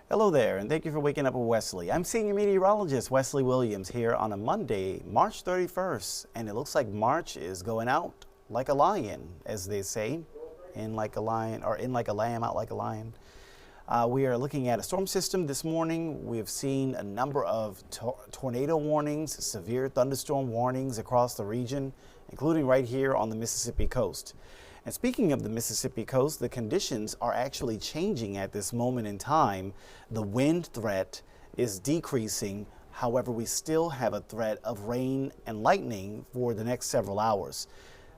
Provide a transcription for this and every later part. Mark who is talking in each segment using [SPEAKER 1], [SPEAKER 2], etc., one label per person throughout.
[SPEAKER 1] Hello there, and thank you for waking up with Wesley. I'm Senior Meteorologist Wesley Williams here on a Monday, March 31st, and it looks like March is going out like a lion, as they say, in like a lion, or in like a lamb, out like a lion. We are looking at a storm system this morning. We've seen a number of tornado warnings, severe thunderstorm warnings across the region, including right here on the Mississippi coast. And speaking of the Mississippi coast, the conditions are actually changing at this moment in time. The wind threat is decreasing. However, we still have a threat of rain and lightning for the next several hours.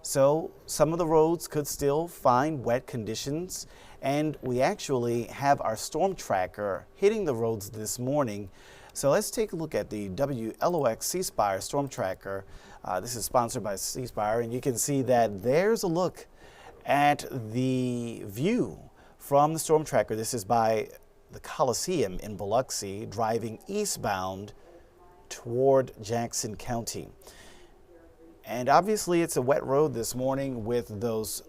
[SPEAKER 1] So some of the roads could still find wet conditions, and we actually have our storm tracker hitting the roads this morning. So let's take a look at the WLOX C Spire storm tracker. This is sponsored by C Spire, and you can see that there's a look at the view from the storm tracker. This is by the Coliseum in Biloxi, driving eastbound toward Jackson County. And obviously it's a wet road this morning with those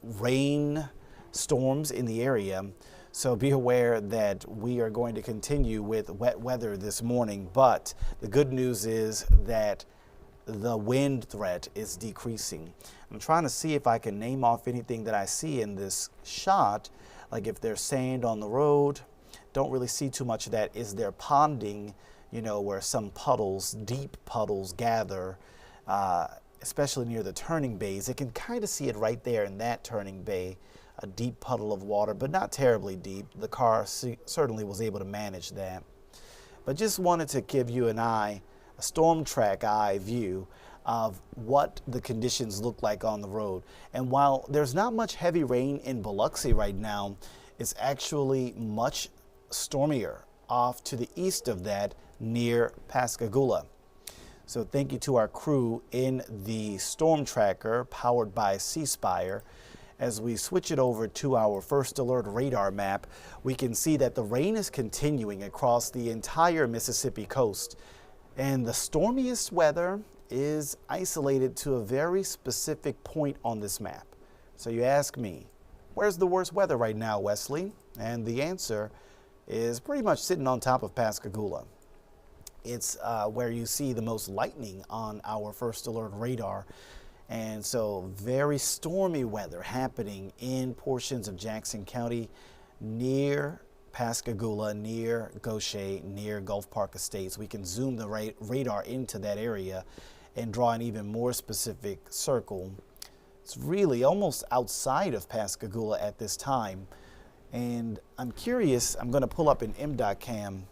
[SPEAKER 1] rain storms in the area. So be aware that we are going to continue with wet weather this morning. But the good news is that the wind threat is decreasing. I'm trying to see if I can name off anything that I see in this shot, like if there's sand on the road. Don't really see too much of that. Is there ponding, you know, where some puddles, deep puddles gather, especially near the turning bays. I can kind of see it right there in that turning bay, a deep puddle of water, but not terribly deep. The car certainly was able to manage that. But just wanted to give you a storm track eye view of what the conditions look like on the road. And while there's not much heavy rain in Biloxi right now, it's actually much stormier off to the east of that near Pascagoula. So thank you to our crew in the storm tracker powered by C Spire. As we switch it over to our first alert radar map, we can see that the rain is continuing across the entire Mississippi coast. And the stormiest weather is isolated to a very specific point on this map. So you ask me, where's the worst weather right now, Wesley? And the answer is pretty much sitting on top of Pascagoula. It's where you see the most lightning on our first alert radar. And so very stormy weather happening in portions of Jackson County, near Pascagoula, near Gaucher, near Gulf Park Estates. We can zoom the radar into that area and draw an even more specific circle. It's really almost outside of Pascagoula at this time. And I'm curious, I'm going to pull up an MDOT cam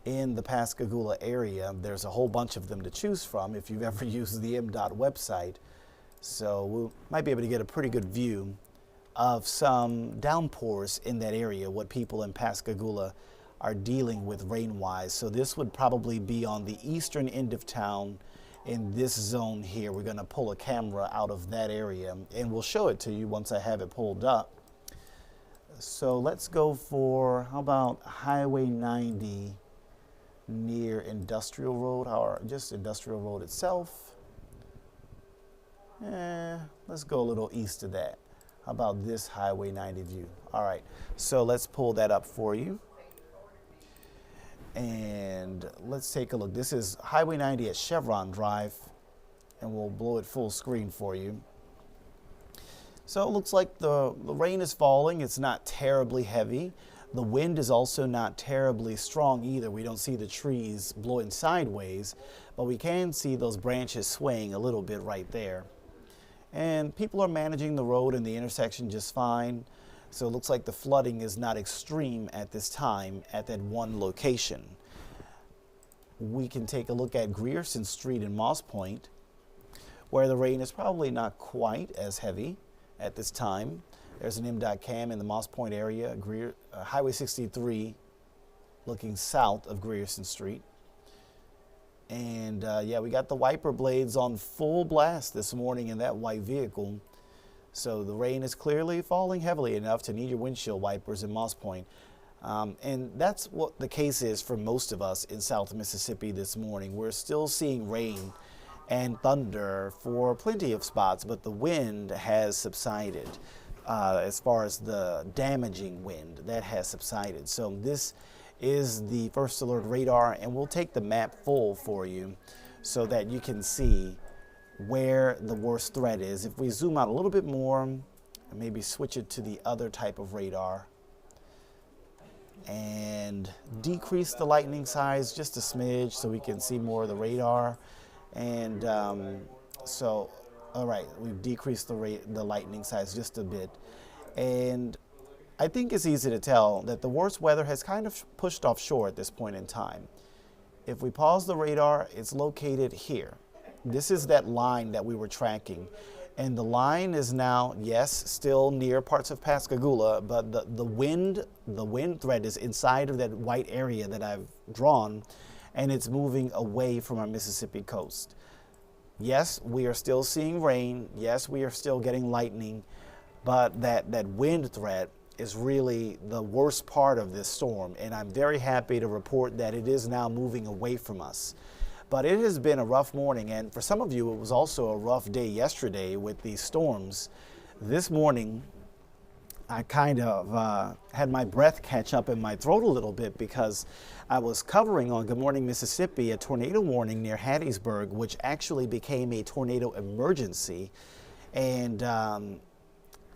[SPEAKER 1] in the Pascagoula area. There's a whole bunch of them to choose from if you've ever used the MDOT website. So we might be able to get a pretty good view of some downpours in that area, what people in Pascagoula are dealing with rain-wise. So this would probably be on the eastern end of town in this zone here. We're going to pull a camera out of that area and we'll show it to you once I have it pulled up. So let's go for, how about Highway 90 near Industrial Road, or just Industrial Road itself. Let's go a little east of that. How about this Highway 90 view? All right, so let's pull that up for you. And let's take a look. This is Highway 90 at Chevron Drive, and we'll blow it full screen for you. So it looks like the rain is falling. It's not terribly heavy. The wind is also not terribly strong either. We don't see the trees blowing sideways, but we can see those branches swaying a little bit right there. And people are managing the road and the intersection just fine. So it looks like the flooding is not extreme at this time at that one location. We can take a look at Grierson Street in Moss Point, where the rain is probably not quite as heavy at this time. There's an MDOT cam in the Moss Point area, Highway 63 looking south of Grierson Street. And yeah, we got the wiper blades on full blast this morning in that white vehicle. So the rain is clearly falling heavily enough to need your windshield wipers in Moss Point. And that's what the case is for most of us in South Mississippi this morning. We're still seeing rain and thunder for plenty of spots, but the wind has subsided. as far as the damaging wind that has subsided. So this is the first alert radar, and we'll take the map full for you so that you can see where the worst threat is. If we zoom out a little bit more and maybe switch it to the other type of radar and decrease the lightning size just a smidge so we can see more of the radar. And all right, we've decreased the lightning size just a bit. And I think it's easy to tell that the worst weather has kind of pushed offshore at this point in time. If we pause the radar, it's located here. This is that line that we were tracking. And the line is now, yes, still near parts of Pascagoula, but the wind threat is inside of that white area that I've drawn, and it's moving away from our Mississippi coast. Yes, we are still seeing rain. Yes, we are still getting lightning, but that wind threat is really the worst part of this storm, and I'm very happy to report that it is now moving away from us. But it has been a rough morning, and for some of you, it was also a rough day yesterday with these storms. This morning, I kind of had my breath catch up in my throat a little bit because I was covering on Good Morning Mississippi a tornado warning near Hattiesburg, which actually became a tornado emergency. And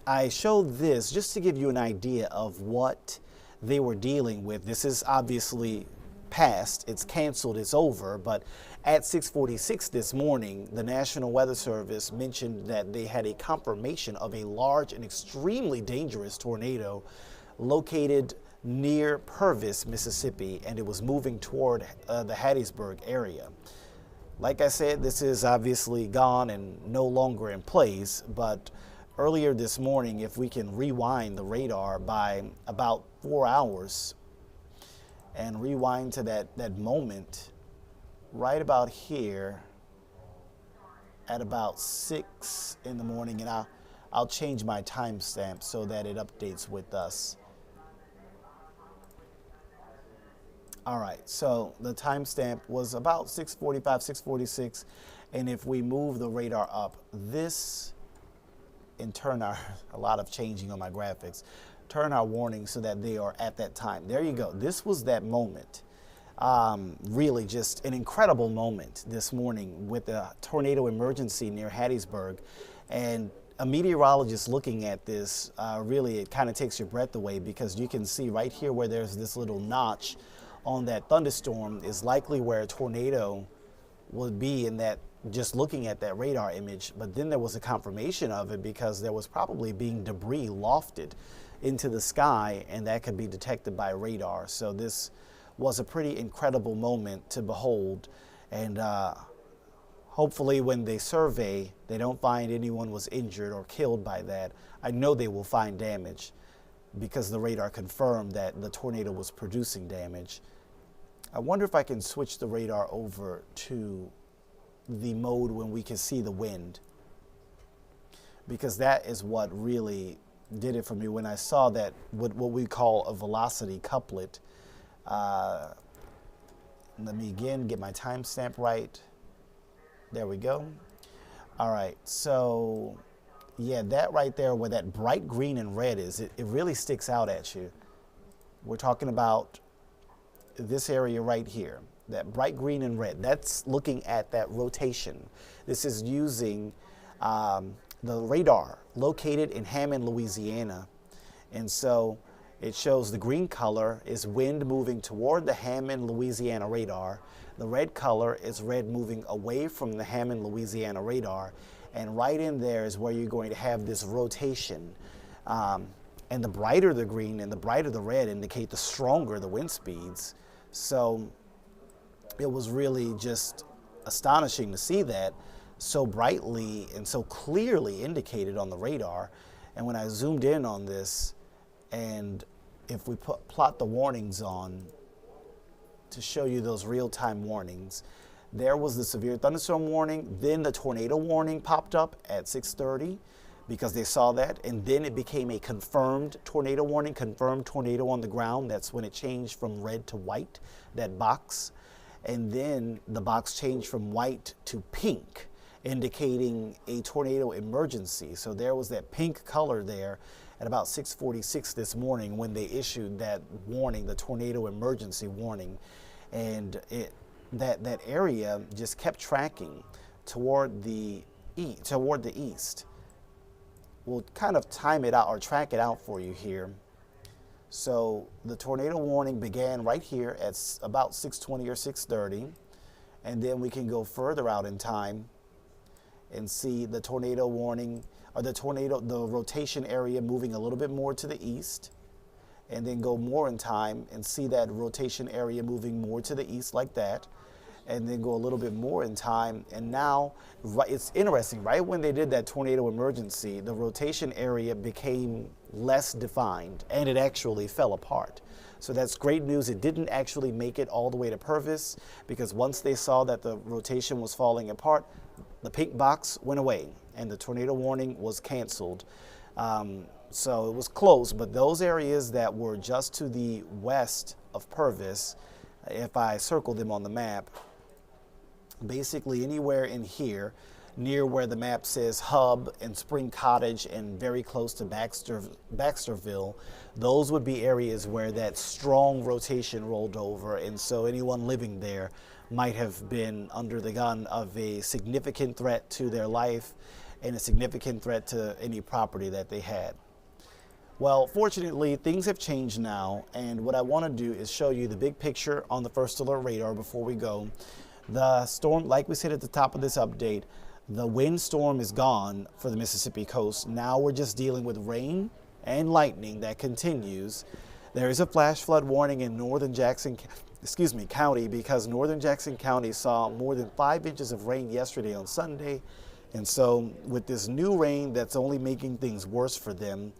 [SPEAKER 1] I showed this just to give you an idea of what they were dealing with. This is obviously past, it's canceled, it's over, but at 6:46 this morning, the National Weather Service mentioned that they had a confirmation of a large and extremely dangerous tornado located near Purvis, Mississippi, and it was moving toward the Hattiesburg area. Like I said, this is obviously gone and no longer in place, but earlier this morning, if we can rewind the radar by about 4 hours, and rewind to that moment right about here at about 6 in the morning, and I'll change my timestamp so that it updates with us. All right, so the timestamp was about 6:45, 6:46, and if we move the radar up, this in turn a lot of changing on my graphics, turn our warnings so that they are at that time. There you go. This was that moment. Really just an incredible moment this morning with a tornado emergency near Hattiesburg. And a meteorologist looking at this, really it kind of takes your breath away, because you can see right here where there's this little notch on that thunderstorm is likely where a tornado would be in that, just looking at that radar image. But then there was a confirmation of it because there was probably being debris lofted into the sky, and that could be detected by radar. So this was a pretty incredible moment to behold, and hopefully when they survey, they don't find anyone was injured or killed by that. I know they will find damage because the radar confirmed that the tornado was producing damage. I wonder if I can switch the radar over to the mode when we can see the wind, because that is what really did it for me when I saw that what we call a velocity couplet. Let me again get my timestamp right. There we go. All right, so yeah, that right there where that bright green and red is, it really sticks out at you. We're talking about this area right here, that bright green and red. That's looking at that rotation. This is using the radar located in Hammond, Louisiana. And so it shows the green color is wind moving toward the Hammond, Louisiana radar. The red color is red moving away from the Hammond, Louisiana radar. And right in there is where you're going to have this rotation. And the brighter the green and the brighter the red indicate the stronger the wind speeds. So it was really just astonishing to see that so brightly and so clearly indicated on the radar. And when I zoomed in on this, and if we plot the warnings on to show you those real-time warnings, there was the severe thunderstorm warning, then the tornado warning popped up at 6:30 because they saw that, and then it became a confirmed tornado warning, confirmed tornado on the ground. That's when it changed from red to white, that box. And then the box changed from white to pink, indicating a tornado emergency. So there was that pink color there, at about 6:46 this morning when they issued that warning, the tornado emergency warning. And that area just kept tracking toward the east. We'll kind of time it out or track it out for you here. So the tornado warning began right here at about 6:20 or 6:30, and then we can go further out in time and see the tornado warning, or the rotation area moving a little bit more to the east, and then go more in time and see that rotation area moving more to the east like that, and then go a little bit more in time. And now, it's interesting, right when they did that tornado emergency, the rotation area became less defined and it actually fell apart. So that's great news. It didn't actually make it all the way to Purvis, because once they saw that the rotation was falling apart, the pink box went away and the tornado warning was canceled. So it was close, but those areas that were just to the west of Purvis, if I circle them on the map, basically anywhere in here, near where the map says Hub and Spring Cottage and very close to Baxterville, those would be areas where that strong rotation rolled over, and so anyone living there might have been under the gun of a significant threat to their life and a significant threat to any property that they had. Well, fortunately, things have changed now, and what I want to do is show you the big picture on the first alert radar before we go. The storm, like we said at the top of this update, the windstorm is gone for the Mississippi coast. Now we're just dealing with rain and lightning that continues. There is a flash flood warning in northern Jackson County, because northern Jackson County saw more than 5 inches of rain yesterday on Sunday. And so with this new rain that's only making things worse for them,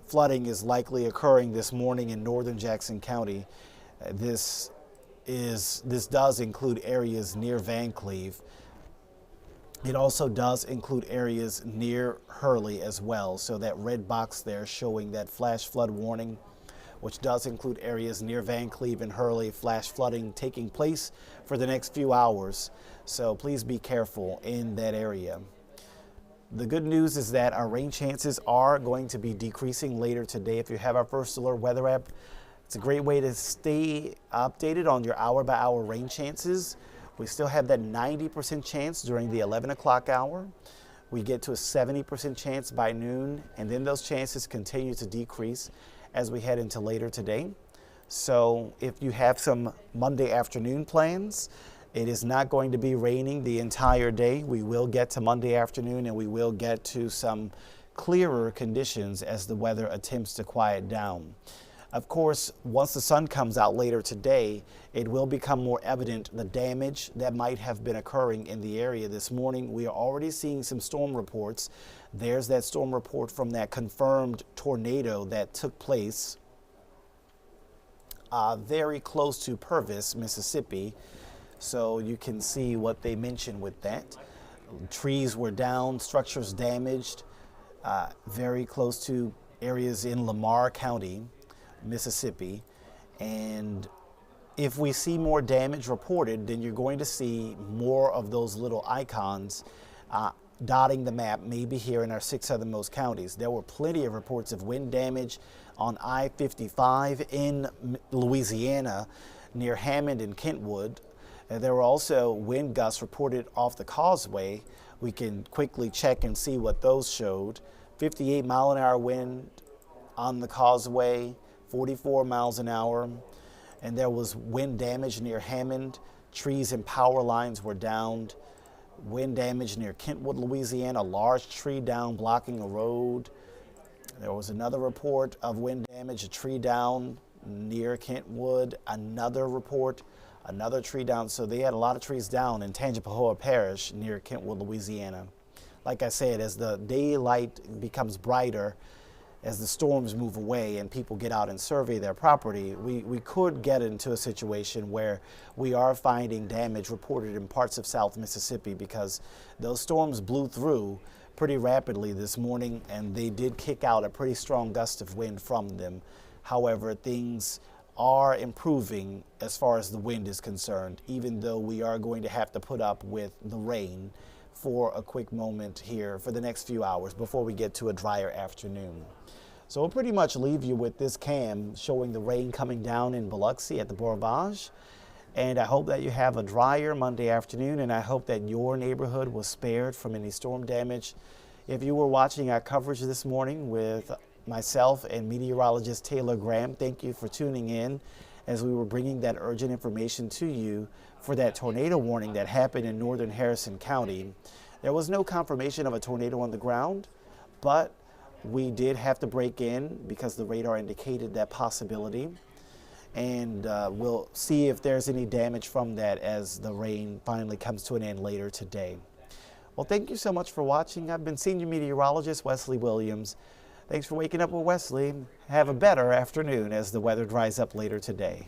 [SPEAKER 1] flooding is likely occurring this morning in northern Jackson County. This does include areas near Van Cleve. It also does include areas near Hurley as well. So that red box there showing that flash flood warning, which does include areas near Van Cleve and Hurley, flash flooding taking place for the next few hours. So please be careful in that area. The good news is that our rain chances are going to be decreasing later today. If you have our First Alert weather app, it's a great way to stay updated on your hour-by-hour rain chances. We still have that 90% chance during the 11 o'clock hour. We get to a 70% chance by noon, and then those chances continue to decrease as we head into later today. So if you have some Monday afternoon plans, it is not going to be raining the entire day. We will get to Monday afternoon, and we will get to some clearer conditions as the weather attempts to quiet down. Of course, once the sun comes out later today, it will become more evident the damage that might have been occurring in the area this morning. We are already seeing some storm reports. There's that storm report from that confirmed tornado that took place very close to Purvis, Mississippi. So you can see what they mentioned with that. Trees were down, structures damaged, very close to areas in Lamar County, Mississippi. And if we see more damage reported, then you're going to see more of those little icons dotting the map, maybe here in our 6 southernmost counties. There were plenty of reports of wind damage on I-55 in Louisiana near Hammond and Kentwood. There were also wind gusts reported off the causeway. We can quickly check and see what those showed. 58 mile an hour wind on the causeway, 44 miles an hour. And there was wind damage near Hammond. Trees and power lines were downed. Wind damage near Kentwood, Louisiana, a large tree down blocking a road. There was another report of wind damage, a tree down near Kentwood, another report, another tree down. So they had a lot of trees down in Tangipahoa Parish near Kentwood, Louisiana. Like I said, as the daylight becomes brighter, as the storms move away and people get out and survey their property, we could get into a situation where we are finding damage reported in parts of South Mississippi, because those storms blew through pretty rapidly this morning and they did kick out a pretty strong gust of wind from them. However, things are improving as far as the wind is concerned, even though we are going to have to put up with the rain for a quick moment here for the next few hours before we get to a drier afternoon. So we'll pretty much leave you with this cam showing the rain coming down in Biloxi at the Bourvage. And I hope that you have a drier Monday afternoon, and I hope that your neighborhood was spared from any storm damage. If you were watching our coverage this morning with myself and meteorologist Taylor Graham, thank you for tuning in as we were bringing that urgent information to you for that tornado warning that happened in northern Harrison County. There was no confirmation of a tornado on the ground, but we did have to break in because the radar indicated that possibility. And we'll see if there's any damage from that as the rain finally comes to an end later today. Well, thank you so much for watching. I've been Senior Meteorologist Wesley Williams. Thanks for waking up with Wesley. Have a better afternoon as the weather dries up later today.